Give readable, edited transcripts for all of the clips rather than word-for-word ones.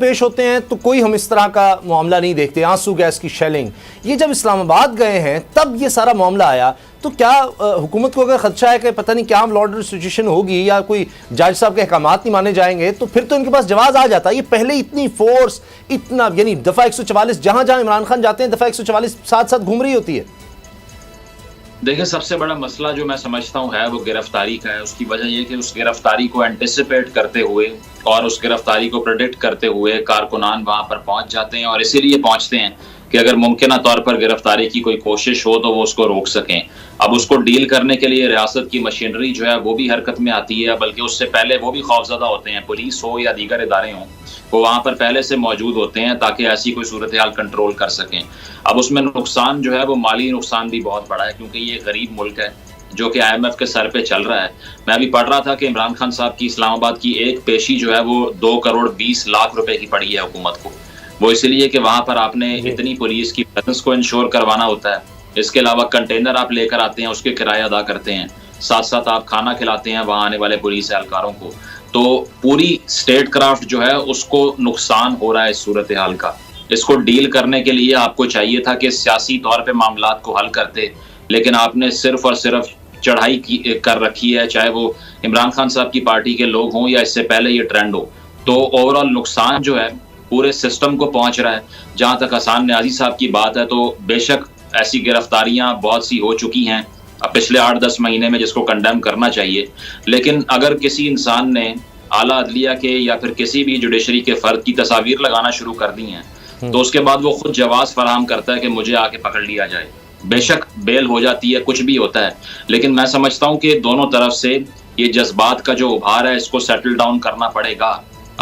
पेश होते हैं तो कोई हम इस तरह का मामला नहीं देखते, आंसू गैस की शेलिंग। ये जब इस्लामाबाद गए हैं तब ये सारा मामला आया, तो क्या हुकूमत को अगर खदशा है कि पता नहीं क्या लॉ ऑर्डर सिचुएशन होगी या कोई जज साहब के अहकामात नहीं माने जाएंगे, तो फिर तो इनके पास जवाब आ जाता। ये पहले इतनी फोर्स, इतना यानी दफ़ा 144 जहां जहां इमरान खान जाते हैं दफ़ा 144 साथ साथ घूम रही होती है। देखिए, सबसे बड़ा मसला जो मैं समझता हूँ है वो गिरफ्तारी का है। उसकी वजह यह कि उस गिरफ्तारी को एंटिसिपेट करते हुए और उस गिरफ्तारी को प्रेडिक्ट करते हुए कारकुनान वहां पर पहुंच जाते हैं, और इसीलिए पहुंचते हैं कि अगर मुमकिन तौर पर गिरफ्तारी की कोई कोशिश हो तो वो उसको रोक सकें। अब उसको डील करने के लिए रियासत की मशीनरी जो है वो भी हरकत में आती है, बल्कि उससे पहले वो भी खौफजदा होते हैं। पुलिस हो या दीगर इदारे हों, वो वहाँ पर पहले से मौजूद होते हैं ताकि ऐसी कोई सूरत हाल कंट्रोल कर सकें। अब उसमें नुकसान जो है वो माली नुकसान भी बहुत बड़ा है, क्योंकि ये गरीब मुल्क है जो कि IMF के सर पे चल रहा है। मैं अभी पढ़ रहा था कि इमरान खान साहब की इस्लामाबाद की एक पेशी जो है वो 2 करोड़ 20 लाख रुपए की पड़ी है हुकूमत को। वो इसलिए कि वहां पर आपने इतनी पुलिस की प्रेजेंस को इंश्योर करवाना होता है। इसके अलावा कंटेनर आप लेकर आते हैं, उसके किराया अदा करते हैं, साथ साथ आप खाना खिलाते हैं वहां आने वाले पुलिस एहलकारों को। तो पूरी स्टेट क्राफ्ट जो है उसको नुकसान हो रहा है इस सूरत हाल का। इसको डील करने के लिए आपको चाहिए था कि सियासी तौर पे मामलात को हल करते, लेकिन आपने सिर्फ और सिर्फ चढ़ाई कर रखी है, चाहे वो इमरान खान साहब की पार्टी के लोग हों या इससे पहले ये ट्रेंड हो। तो ओवरऑल नुकसान जो है पूरे सिस्टम को पहुंच रहा है। जहां तक हसन न्याजी साहब की बात है, तो बेशक ऐसी गिरफ्तारियां बहुत सी हो चुकी हैं अब पिछले 8-10 महीने में, जिसको कंडेम करना चाहिए। लेकिन अगर किसी इंसान ने आला अदलिया के या फिर किसी भी जुडिशरी के फर्द की तस्वीर लगाना शुरू कर दी हैं, तो उसके बाद वो खुद जवाब फराहम करता है कि मुझे आके पकड़ लिया जाए। बेशक बेल हो जाती है, कुछ भी होता है, लेकिन मैं समझता हूँ कि दोनों तरफ से ये जज्बात का जो उभार है इसको सेटल डाउन करना पड़ेगा।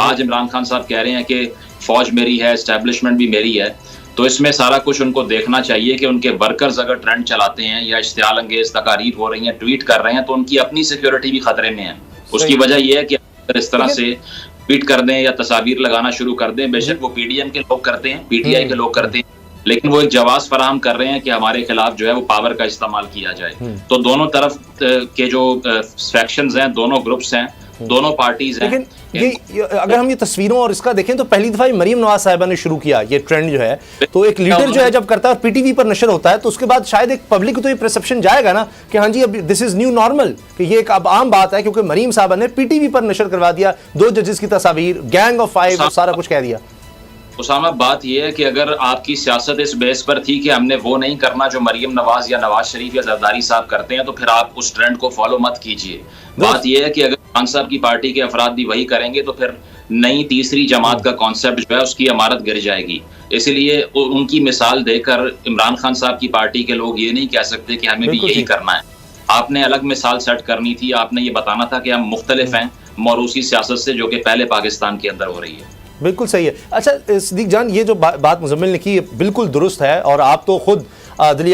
आज इमरान खान साहब कह रहे हैं कि फौज मेरी है, एस्टेब्लिशमेंट भी मेरी है, तो इसमें सारा कुछ उनको देखना चाहिए कि उनके वर्कर्स अगर ट्रेंड चलाते हैं या इश्तियाल अंगेज तकारीर हो रही हैं, ट्वीट कर रहे हैं, तो उनकी अपनी सिक्योरिटी भी खतरे में है। उसकी वजह यह है कि अगर इस तरह से ट्वीट कर दें या तस्वीर लगाना शुरू कर दें, बेशक वो PDM के लोग करते हैं, PTI के लोग करते हैं, लेकिन वो एक जवाब फराहम कर रहे हैं कि हमारे खिलाफ जो है वो पावर का इस्तेमाल किया जाए। तो दोनों तरफ के जो फैक्शंस हैं, दोनों ग्रुप्स हैं, दोनों पार्टीज हैं। लेकिन ये अगर हम ये तस्वीरों और इसका देखें तो पहली दफा मरीम नवाज साहिबा ने शुरू किया ये ट्रेंड जो है, तो एक लीडर जो है जब करता है और PTV पर नशर होता है, तो उसके बाद शायद एक पब्लिक को तो ये परसेप्शन जाएगा ना कि हाँ जी अब दिस इज न्यू नॉर्मल, कि ये एक अब आम बात है, क्योंकि मरीम साहिबा ने PTV पर नशर करवा दिया 2 जजेस की तस्वीर, गैंग ऑफ 5, सारा कुछ कह दिया। उसामा, बात यह है कि अगर आपकी सियासत इस बेस पर थी कि हमने वो नहीं करना जो मरीम नवाज या नवाज शरीफ या जरदारी साहब करते हैं, तो फिर आप उस ट्रेंड को फॉलो मत कीजिए। बात यह है कि अगर खान साहब की पार्टी के अफराद भी वही करेंगे तो फिर नई तीसरी जमात का कॉन्सेप्ट जो है उसकी इमारत गिर जाएगी। इसलिए उनकी मिसाल देकर इमरान खान साहब की पार्टी के लोग ये नहीं कह सकते कि हमें भी यही करना है। आपने अलग मिसाल सेट करनी थी, आपने ये बताना था कि हम मुख्तलिफ हैं मौरूसी सियासत से, जो कि पहले पाकिस्तान के अंदर हो रही है। बिल्कुल सही है। अच्छा सिद्दीक जान, ये जो बात मुजम्मिल ने की बिल्कुल दुरुस्त है, और आप तो खुद दिल्ली